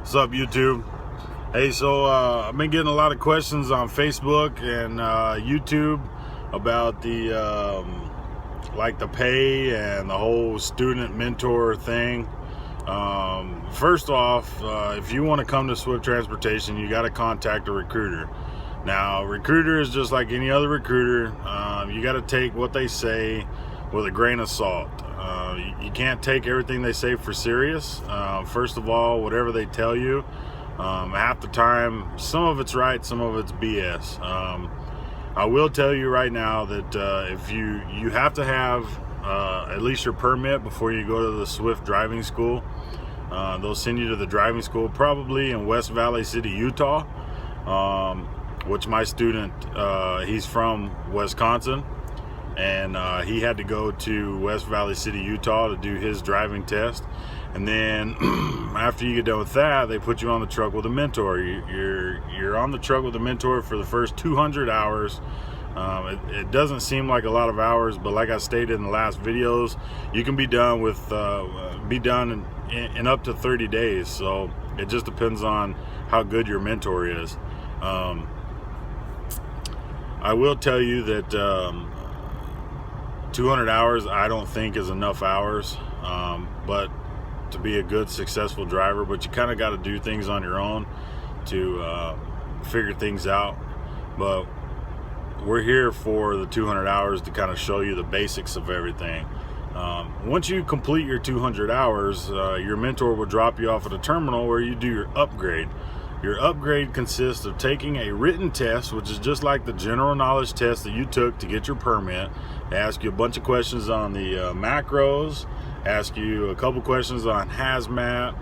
What's up, YouTube? Hey, so I've been getting a lot of questions on Facebook and YouTube about the like the pay and the whole student mentor thing. First off, if you want to come to Swift Transportation, you got to contact a recruiter. Now, recruiter is just like any other recruiter. You got to take what they say with a grain of salt. You can't take everything they say for serious. First of all, whatever they tell you, half the time, some of it's right, some of it's BS. I will tell you right now that if you have to have at least your permit before you go to the Swift driving school. They'll send you to the driving school probably in West Valley City, Utah, which my student, he's from Wisconsin, and he had to go to West Valley City, Utah to do his driving test. And then after you get done with that, they put you on the truck with a mentor. You're on the truck with a mentor for the first 200 hours. It doesn't seem like a lot of hours, but like I stated in the last videos, you can be done with in up to 30 days. So it just depends on how good your mentor is. I will tell you that 200 hours I don't think is enough hours, but to be a good successful driver. But you kind of got to do things on your own to figure things out. But we're here for the 200 hours to kind of show you the basics of everything. Once you complete your 200 hours, your mentor will drop you off at a terminal where you do your upgrade. Your upgrade consists of taking a written test, which is just like the general knowledge test that you took to get your permit. They ask you a bunch of questions on the macros, ask you a couple questions on hazmat,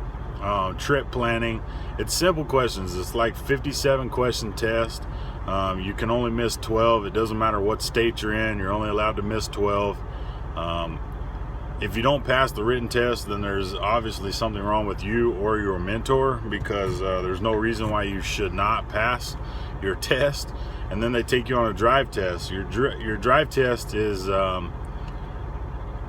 trip planning. It's simple questions. It's like 57 question test. You can only miss 12. It doesn't matter what state you're in. You're only allowed to miss 12. If you don't pass the written test, then there's obviously something wrong with you or your mentor, because there's no reason why you should not pass your test. And then they take you on a drive test. Your drive test is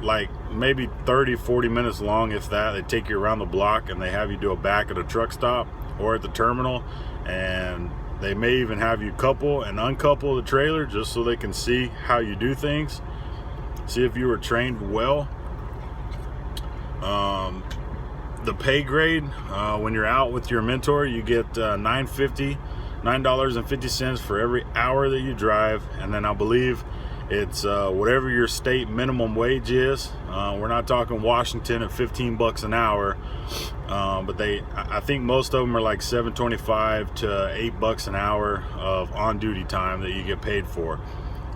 like maybe 30-40 minutes long, if that. They take you around the block and they have you do a back at a truck stop or at the terminal, and they may even have you couple and uncouple the trailer just so they can see how you do things, see if you were trained well. The pay grade, when you're out with your mentor, you get $9.50 for every hour that you drive. And then I believe it's whatever your state minimum wage is. We're not talking Washington at 15 bucks an hour, but I think most of them are like $7.25 to $8 an hour of on-duty time that you get paid for.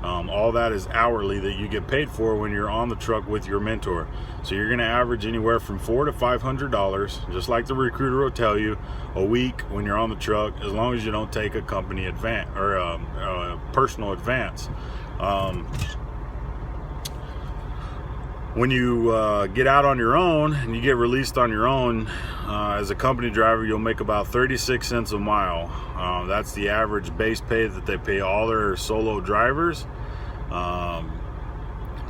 All that is hourly that you get paid for when you're on the truck with your mentor. So you're going to average anywhere from $400 to $500, just like the recruiter will tell you, a week when you're on the truck, as long as you don't take a company advance or a personal advance. When you get out on your own and you get released on your own, as a company driver, you'll make about 36 cents a mile. That's the average base pay that they pay all their solo drivers.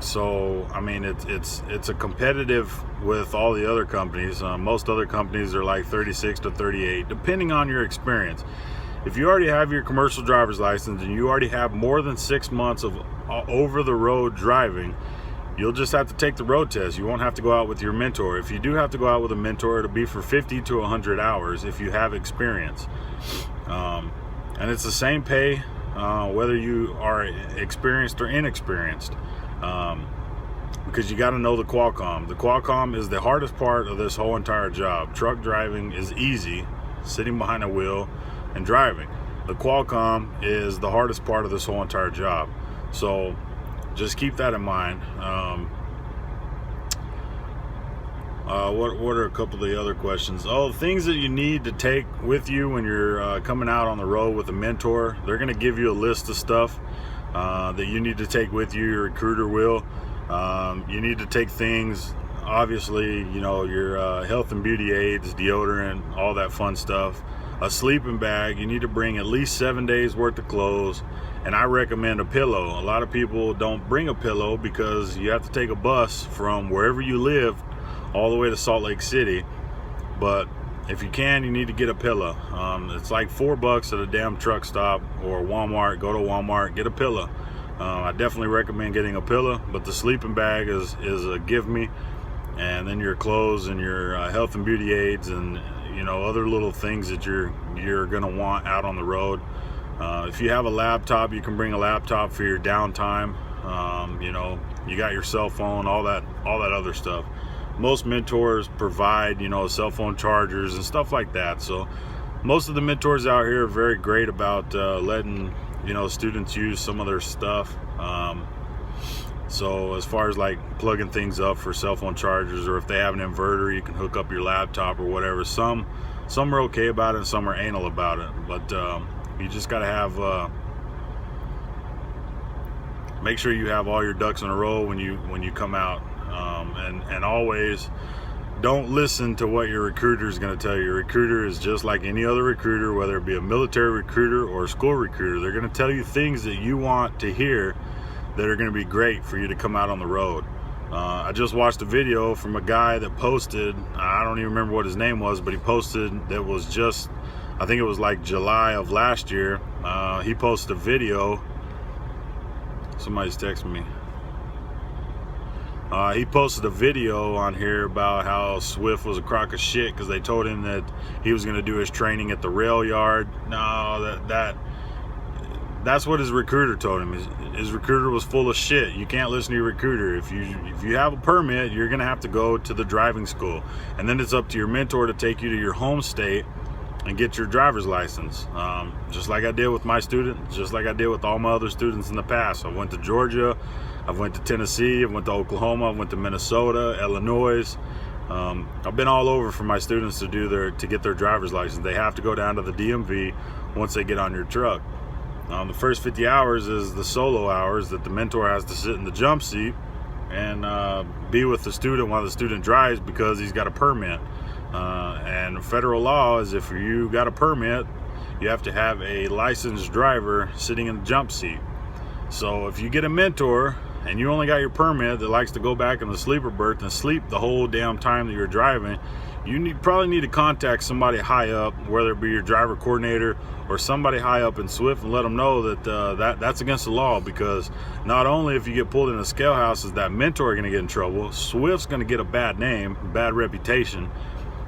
So I mean, it's a competitive with all the other companies. Most other companies are like 36 to 38, depending on your experience. If you already have your commercial driver's license and you already have more than 6 months of over-the-road driving, you'll just have to take the road test. You won't have to go out with your mentor. If you do have to go out with a mentor, it'll be for 50 to 100 hours if you have experience. And it's the same pay whether you are experienced or inexperienced, because you got to know the Qualcomm. The Qualcomm is the hardest part of this whole entire job. Truck driving is easy, sitting behind a wheel and driving. The Qualcomm is the hardest part of this whole entire job. So just keep that in mind. What are a couple of the other questions? Oh, things that you need to take with you when you're coming out on the road with a mentor. They're going to give you a list of stuff that you need to take with you. Your recruiter will. You need to take things, obviously, you know, your health and beauty aids, deodorant, all that fun stuff. A sleeping bag. You need to bring at least 7 days worth of clothes. And I recommend a pillow. A lot of people don't bring a pillow because you have to take a bus from wherever you live all the way to Salt Lake City. But if you can, you need to get a pillow. It's like $4 at a damn truck stop or Walmart. Go to Walmart, get a pillow. I definitely recommend getting a pillow, but the sleeping bag is a give me. And then your clothes and your health and beauty aids and other little things that you're gonna want out on the road. If you have a laptop, you can bring a laptop for your downtime. You got your cell phone, all that other stuff. Most mentors provide cell phone chargers and stuff like that. So most of the mentors out here are very great about letting students use some of their stuff. So as far as like plugging things up for cell phone chargers, or if they have an inverter, you can hook up your laptop or whatever. Some are okay about it and some are anal about it, but you just got to have make sure you have all your ducks in a row when you come out, and always don't listen to what your recruiter is going to tell you. Your recruiter is just like any other recruiter, whether it be a military recruiter or a school recruiter. They're going to tell you things that you want to hear that are going to be great for you to come out on the road. I just watched a video from a guy that posted, I don't even remember what his name was, but he posted that was just, I think it was like July of last year. He posted a video. Somebody's texting me. He posted a video on here about how Swift was a crock of shit because they told him that he was going to do his training at the rail yard. No, that's what his recruiter told him. His recruiter was full of shit. You can't listen to your recruiter. If you have a permit, you're going to have to go to the driving school, and then it's up to your mentor to take you to your home state and get your driver's license. Just like I did with my student, just like I did with all my other students in the past. I went to Georgia, I went to Tennessee, I went to Oklahoma, I went to Minnesota, Illinois. I've been all over for my students to get their driver's license. They have to go down to the DMV once they get on your truck. The first 50 hours is the solo hours that the mentor has to sit in the jump seat and be with the student while the student drives because he's got a permit. And federal law is if you got a permit, you have to have a licensed driver sitting in the jump seat. So if you get a mentor and you only got your permit that likes to go back in the sleeper berth and sleep the whole damn time that you're driving, you probably need to contact somebody high up, whether it be your driver coordinator or somebody high up in Swift, and let them know that that's against the law. Because not only if you get pulled in a scale house is that mentor going to get in trouble, Swift's going to get a bad name, bad reputation,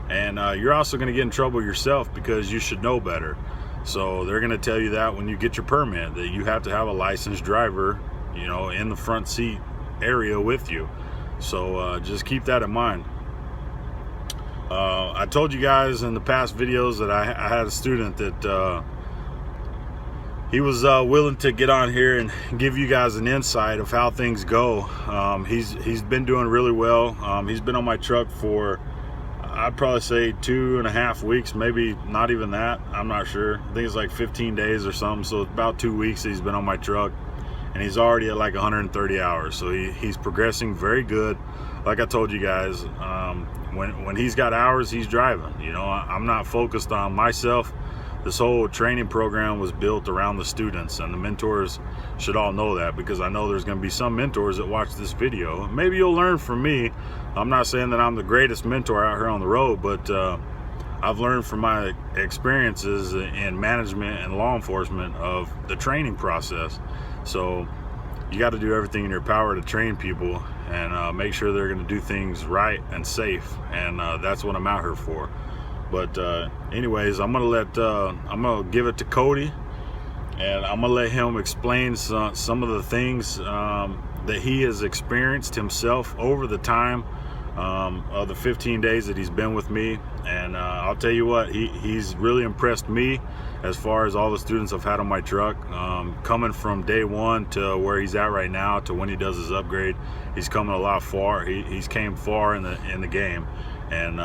and you're also going to get in trouble yourself because you should know better. So they're going to tell you that when you get your permit, that you have to have a licensed driver, in the front seat area with you. So just keep that in mind. I told you guys in the past videos that I had a student that he was willing to get on here and give you guys an insight of how things go. He's been doing really well. He's been on my truck for, I'd probably say 2.5 weeks, maybe not even that. I'm not sure. I think it's like 15 days or something. So it's about 2 weeks he's been on my truck, and he's already at like 130 hours. So he's progressing very good. Like I told you guys, when he's got hours, he's driving. I'm not focused on myself. This whole training program was built around the students, and the mentors should all know that, because I know there's going to be some mentors that watch this video. Maybe you'll learn from me. I'm not saying that I'm the greatest mentor out here on the road, but I've learned from my experiences in management and law enforcement of the training process. So you got to do everything in your power to train people and make sure they're going to do things right and safe, and that's what I'm out here for. But anyways, I'm gonna give it to Cody, and I'm gonna let him explain some of the things that he has experienced himself over the time of the 15 days that he's been with me. And I'll tell you what, he's really impressed me as far as all the students I've had on my truck. Coming from day one to where he's at right now to when he does his upgrade, he's coming a lot far. He's came far in the game. And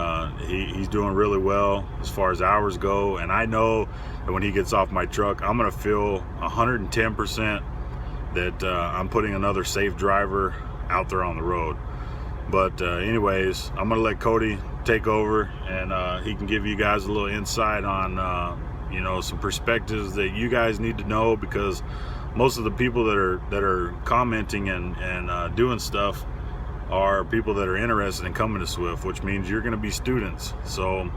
he's doing really well as far as hours go. And I know that when he gets off my truck, I'm going to feel 110% that I'm putting another safe driver out there on the road. But anyways, I'm going to let Cody take over, and he can give you guys a little insight on, some perspectives that you guys need to know, because most of the people that are commenting and doing stuff are people that are interested in coming to Swift, which means you're going to be students. So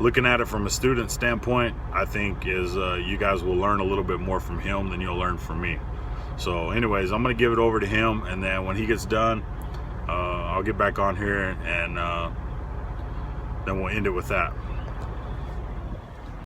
looking at it from a student standpoint, I think is you guys will learn a little bit more from him than you'll learn from me. So anyways, I'm gonna give it over to him, and then when he gets done, I'll get back on here, and then we'll end it with that.